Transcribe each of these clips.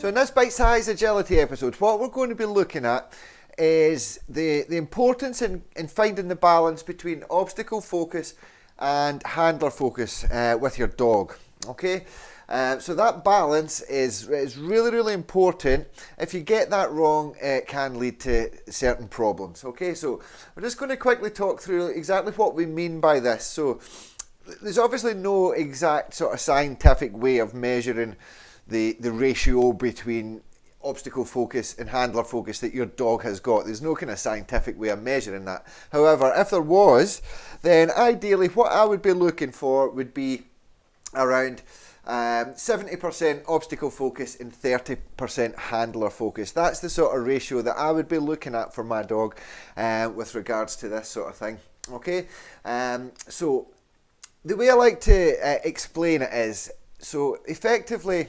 So in this bite-sized agility episode, what we're going to be looking at is the importance in finding the balance between obstacle focus and handler focus with your dog. Okay, so that balance is really important. If you get that wrong, it can lead to certain problems. Okay, so we're just going to quickly talk through exactly what we mean by this. So there's obviously no exact sort of scientific way of measuring the ratio between obstacle focus and handler focus that your dog has got. There's no kind of scientific way of measuring that. However, if there was, then ideally what I would be looking for would be around 70% obstacle focus and 30% handler focus. That's the sort of ratio that I would be looking at for my dog with regards to this sort of thing. Okay, so the way I like to explain it is, so effectively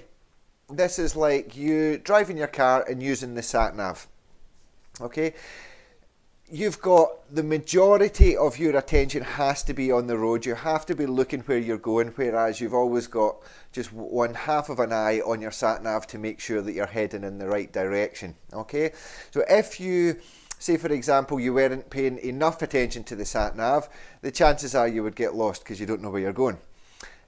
this is like you driving your car and using the sat nav. Okay, you've got the majority of your attention has to be on the road. You have to be looking where you're going, whereas you've always got just one half of an eye on your sat nav to make sure that you're heading in the right direction. Okay, so if you say, for example, you weren't paying enough attention to the sat nav, the chances are you would get lost because you don't know where you're going.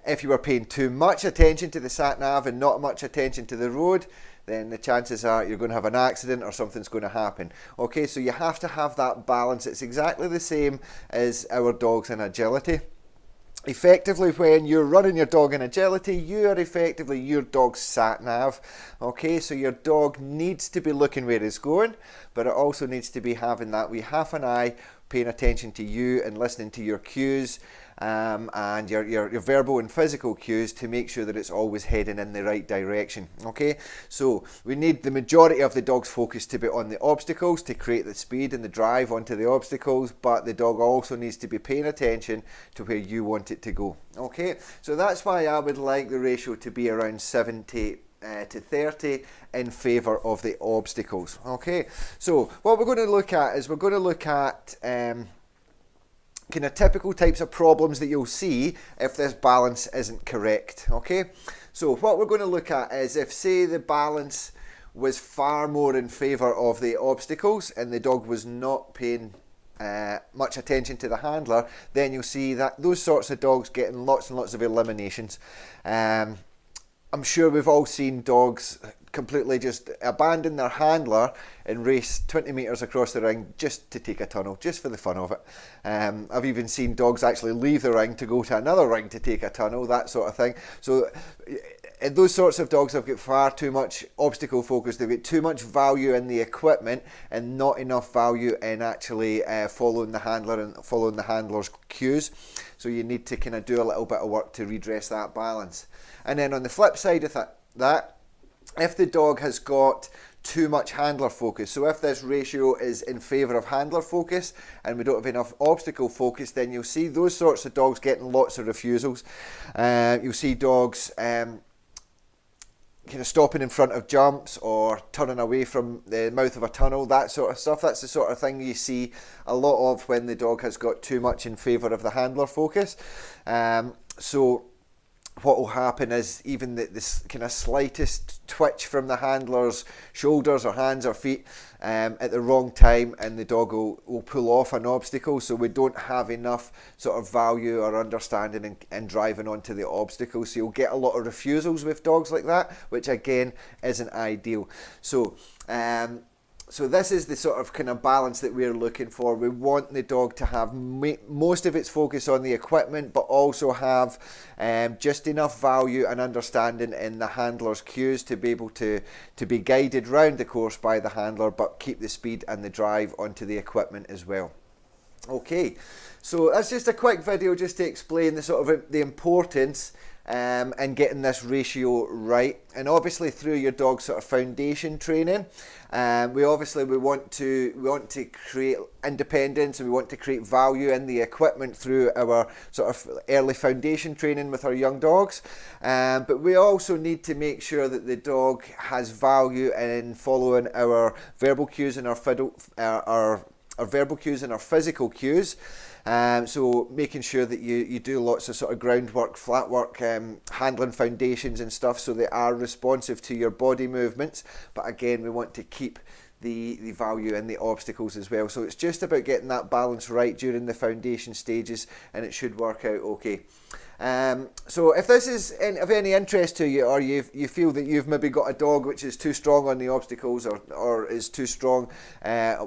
If you were paying too much attention to the sat nav and not much attention to the road, then the chances are you're going to have an accident or something's going to happen. Okay, so you have to have that balance. It's exactly the same as our dogs in agility. Effectively, when you're running your dog in agility, you are effectively your dog's sat nav. Okay, so your dog needs to be looking where it's going, but it also needs to be having that wee half an eye, paying attention to you and listening to your cues and your verbal and physical cues to make sure that it's always heading in the right direction. Okay, so we need the majority of the dog's focus to be on the obstacles to create the speed and the drive onto the obstacles, but the dog also needs to be paying attention to where you want it to go. Okay, so that's why I would like the ratio to be around 70 to 30 in favour of the obstacles. Okay, so what we're going to look at is we're going to look at kind of typical types of problems that you'll see if this balance isn't correct. Okay, so what we're going to look at is if, say, the balance was far more in favour of the obstacles and the dog was not paying much attention to the handler, then you'll see that those sorts of dogs getting lots and lots of eliminations. I'm sure we've all seen dogs completely just abandon their handler and race 20 metres across the ring just to take a tunnel, just for the fun of it. I've even seen dogs actually leave the ring to go to another ring to take a tunnel, that sort of thing. So those sorts of dogs have got far too much obstacle focus. They've got too much value in the equipment and not enough value in actually following the handler and following the handler's cues. So you need to kind of do a little bit of work to redress that balance. And then on the flip side of that, if the dog has got too much handler focus, so if this ratio is in favour of handler focus and we don't have enough obstacle focus, then you'll see those sorts of dogs getting lots of refusals. You'll see dogs kind of stopping in front of jumps or turning away from the mouth of a tunnel, that sort of stuff. That's the sort of thing you see a lot of when the dog has got too much in favour of the handler focus. So what will happen is even this kind of slightest twitch from the handler's shoulders or hands or feet at the wrong time, and the dog will pull off an obstacle. So we don't have enough sort of value or understanding in driving onto the obstacle. So you'll get a lot of refusals with dogs like that, which again isn't ideal. So this is the sort of kind of balance that we're looking for. We want the dog to have most of its focus on the equipment, but also have just enough value and understanding in the handler's cues to be able to be guided round the course by the handler, but keep the speed and the drive onto the equipment as well. Okay, so that's just a quick video just to explain the sort of the importance and getting this ratio right. And obviously through your dog's sort of foundation training, we want to create independence, and we want to create value in the equipment through our sort of early foundation training with our young dogs. But we also need to make sure that the dog has value in following our verbal cues and our our verbal cues and our physical cues. So making sure that you do lots of sort of groundwork, flat work, handling foundations and stuff, so they are responsive to your body movements. But again, we want to keep the value in the obstacles as well. So it's just about getting that balance right during the foundation stages, and it should work out okay. So if this is of any interest to you, or you feel that you've maybe got a dog which is too strong on the obstacles, or is too strong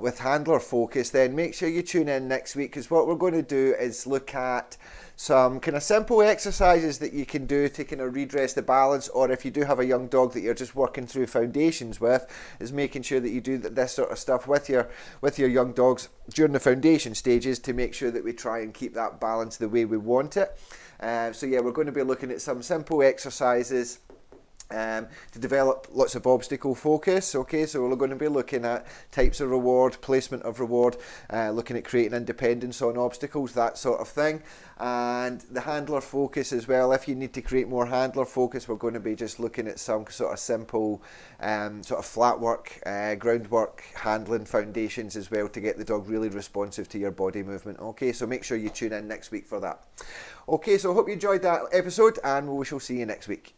with handler focus, then make sure you tune in next week, because what we're going to do is look at some kind of simple exercises that you can do to kind of redress the balance, or if you do have a young dog that you're just working through foundations with, is making sure that you do this sort of stuff with your young dogs during the foundation stages, to make sure that we try and keep that balance the way we want it. So yeah, we're going to be looking at some simple exercises to develop lots of obstacle focus. Okay, so we're going to be looking at types of reward, placement of reward, looking at creating independence on obstacles, that sort of thing, and the handler focus as well. If you need to create more handler focus, we're going to be just looking at some sort of simple sort of flat work, groundwork, handling foundations as well, to get the dog really responsive to your body movement. Okay, so make sure you tune in next week for that. Okay, so I hope you enjoyed that episode, and we shall see you next week.